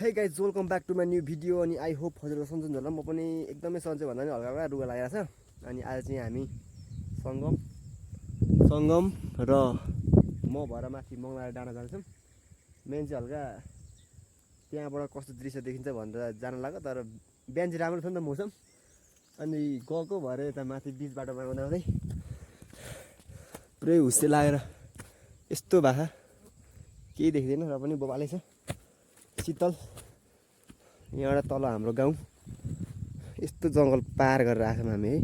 Hey guys, welcome back to my new video अनि I hope हजुरहरु सन्चै हुनुहुन्छ होला। म पनि एकदमै सन्चै भन्दा नि हल्का हल्का रुगा लागेको छ। अनि आज चाहिँ हामी सङ्गम र म भएर माथि मङला डाँडा जान्छौँ। मेन चाहिँ हल्का त्यहाँबाट कस्तो दृश्य देखिन्छ भनेर जान लाग्यो, तर बिहान चाहिँ राम्रो छ नि त मौसम। अनि गएको भएर यता माथि बीच बाटोमा आउँदै पुरै हुस्से लागेर यस्तो भाषा केही देख्दैन र पनि बोबालै छ शीतल। यहाँबाट तल हाम्रो गाउँ यस्तो जङ्गल पार गरेर आछौँ हामी है।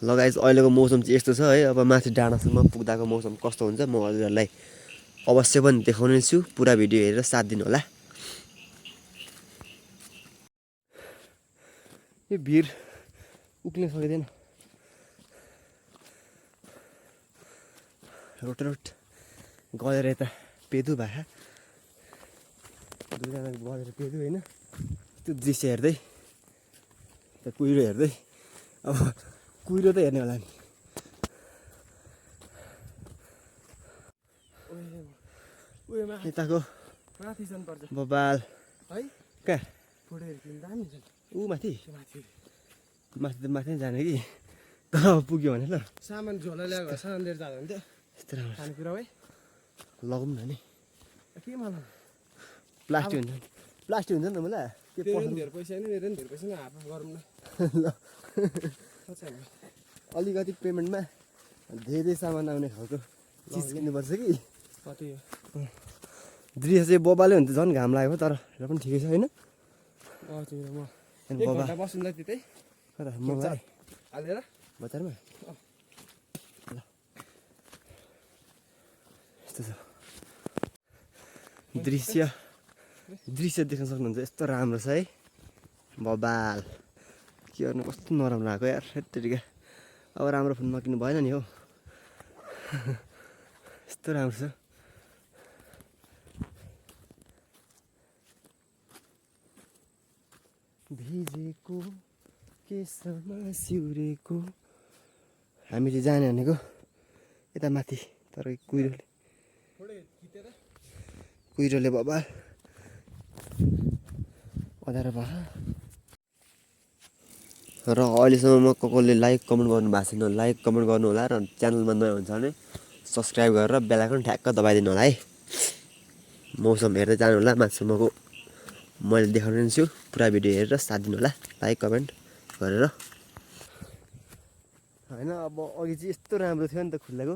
ल गाइस, अहिलेको मौसम चाहिँ यस्तो छ है। अब माथि डाँडासम्म पुग्दाको मौसम कस्तो हुन्छ म हजुरहरूलाई अवश्य पनि देखाउने छु। पुरा भिडियो हेरेर साथ दिनु होला। यो भिर उक्लिन सकिँदैन। रोट गएर यता पेदु भाषा दुईजना बजेर पेदु होइन, त्यो दृश्य हेर्दै त्यो कुहिरो हेर्दै। अब कुहिरो त हेर्ने होला नि। यताको माथि जानुपर्छ बबाल है। कहाँ फोटोहरू खिच्नु दामी छ। ऊ माथि माथि माथि त माथि नै जाने कि, तर अब पुग्यो भने ल सामान झोला ल्याएको भए सामान लिएर जाँदा हुन्थ्यो। यस्तो राम्रो खानेकुरा है लगौँ न नि। के मलाई प्लास्टिक हुन्छ प्लास्टिक हुन्छ नि त मलाई के तेरो पनि धेरै पैसा नि मेरो पनि धेरै पैसा नि हातमा गरौँ न। ल कति अलिकति पेमेन्टमा धेरै सामान आउने खालको चिज किन्नुपर्छ कि। कति दृश्य चाहिँ बबाले हुन्छ, झन् घाम लागेको तर र पनि ठिकै छ होइन। तिम्रो म अनि एक बबा घन्टा बस्नुलाई त्यतै कता मलाई हालेर बजारमा ल यस्तो छ दृश्य देख्न सक्नुहुन्छ। यस्तो राम्रो छ है बबाल। के गर्नु, कस्तो नराम्रो आएको यार हेत्तेरिका। अब राम्रो फोन नकिन्नु भएन नि हौ। यस्तो राम्रो छ। भिजेको केसमा सिउरेको। हामी चाहिँ जाने भनेको यता माथि, तर कुहिरोले बबाल अँध्यारो भयो। र अहिलेसम्म कसले लाइक कमेन्ट गर्नु भएको छैन, लाइक कमेन्ट गर्नु होला। र च्यानलमा नयाँ हुन्छ भने सब्सक्राइब गरेर बेल आइकन ठ्याक्क दबाइदिनु होला है। मौसम हेर्दै जानु होला। माथिसम्मको मैले देखाउने छु। पुरा भिडियो हेरेर साथ दिनु होला लाइक कमेन्ट गरेर होइन। अब अघि चाहिँ यस्तो राम्रो थियो नि त खुल्लेको,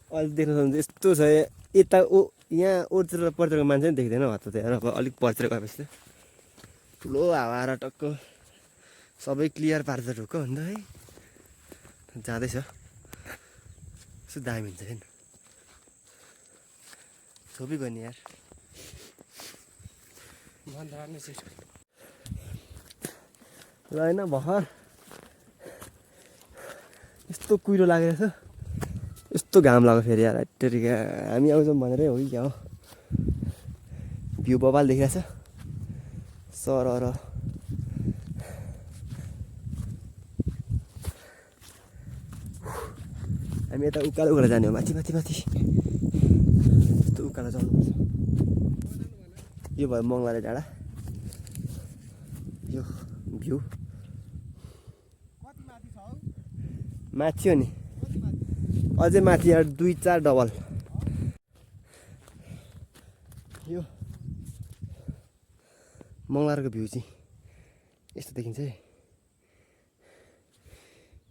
अहिले देख्न सक्नुहुन्छ यस्तो छ। यता यहाँ ओर्तिर पर्तिर मान्छे पनि देख्दैन हत्त त्यहाँ। अब अलिक पर्तिर गएपछि त ठुलो हावा र टक्क सबै क्लियर पार्छ ढुक्क हुन्छ है। जाँदैछ यस्तो दामी हुन्छ होइन। छोपी गर्ने यार ल होइन भर्खर यस्तो कुहिरो लागेको छ, यस्तो घाम लाग्यो फेरि यार हेत्तेरिका। हामी आउँछौँ भनेरै हो कि क्या हो। भ्यू बबाल देखिरहेको छ सरर। हामी यता उकालो उकालो जाने हो, माथि माथि माथि यस्तो उकालो चल्नुपर्छ। यो भयो मङलारे डाँडा। यो भ्यू माथि हो नि, अझै माथि यार 2-4 डबल। यो मङलारको भ्यू चाहिँ यस्तो देखिन्छ है।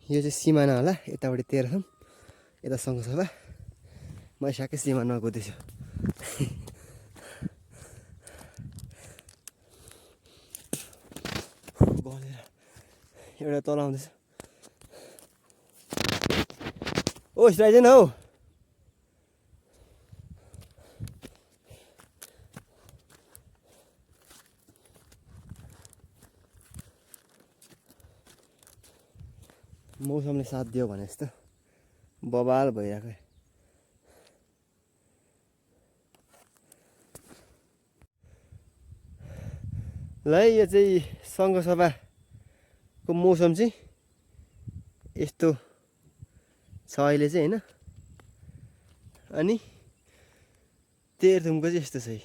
यो चाहिँ सिमाना होला, यतापट्टि तेह्रथुम, यता सङ्घसभा। म स्याक्कै सिमानामा कुदैछु। बलेर एउटा तल आउँदैछ। ओ स्ट्राइजन हौ। मौसमले साथ दियो भने जस्तो बबाल भइरहेको। ल यो चाहिँ सङ्घसभाको मौसम चाहिँ यस्तो छ अहिले चाहिँ होइन। अनि तेह्रथुमको चाहिँ यस्तो छ है।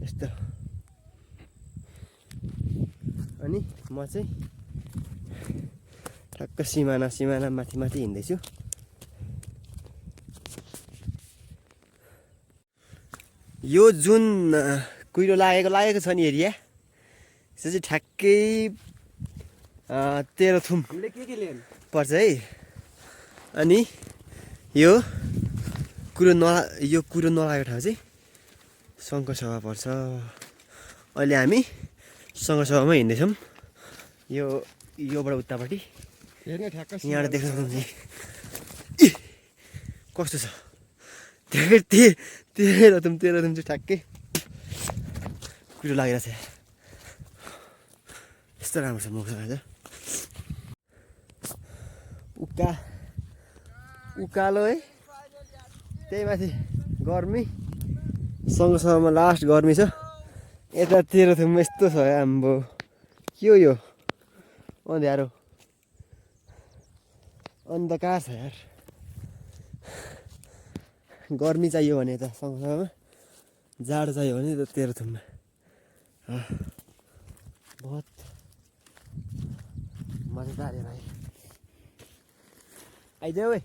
यस्तो अनि म चाहिँ ठक्क सिमाना माथि माथि हिँड्दैछु। यो जुन कुहिरो लागेको छ नि एरिया, यो चाहिँ ठ्याक्कै तेह्रथुम हामीले के ल्यायौँ? पर्छ है। अनि यो कुरो नलागेको ठाउँ चाहिँ शङ्करसभा पर्छ। अहिले हामी शङ्करसभामा हिँड्दैछौँ। योबाट उतापट्टि हेर्न ठ्याक्क यहाँबाट देख्न सक्नुहुन्छ कस्तो छ। तेह्रथुम चाहिँ ठ्याक्कै कुरो लागेर छ। यस्तो राम्रो छ मौसम आज। उकालो है, त्यही माथि गर्मी, सँगसँगमा लास्ट गर्मी छ। यता तेह्रथुममा यस्तो छ आम्बो, के हो यो अँध्यारो अन्धकार छ यार। गर्मी चाहियो भने त सँगसँगमा, जाडो चाहियो भने त तेह्रथुममा। बहुत मजेदार है भाइ। आइदेऊ है।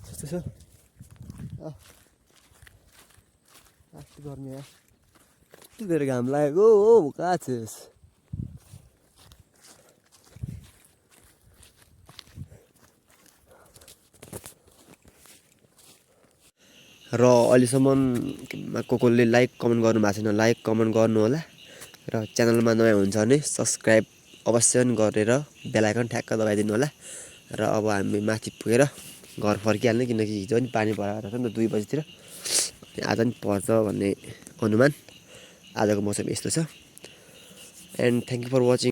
यस्तो छ लास्ट गर्मी यार। यति धेरै घाम लागेको हो, कहाँ छस्? र अहिलेसम्म कसले लाइक कमेन्ट गर्नु भएको छैन, लाइक कमेन्ट गर्नु होला। र च्यानलमा नयाँ हुन्छ भने सब्सक्राइब अवश्य गरेर बेल आइकन ठ्याक्क दबाइदिनु होला। र अब हामी माथि पुगेर घर फर्किहाल्ने, किनकि हिजो पनि पानी परेको छ नि त 2 बजीतिर। आज पनि पर्छ भन्ने अनुमान। आजको मौसम यस्तो छ। And thank you for watching.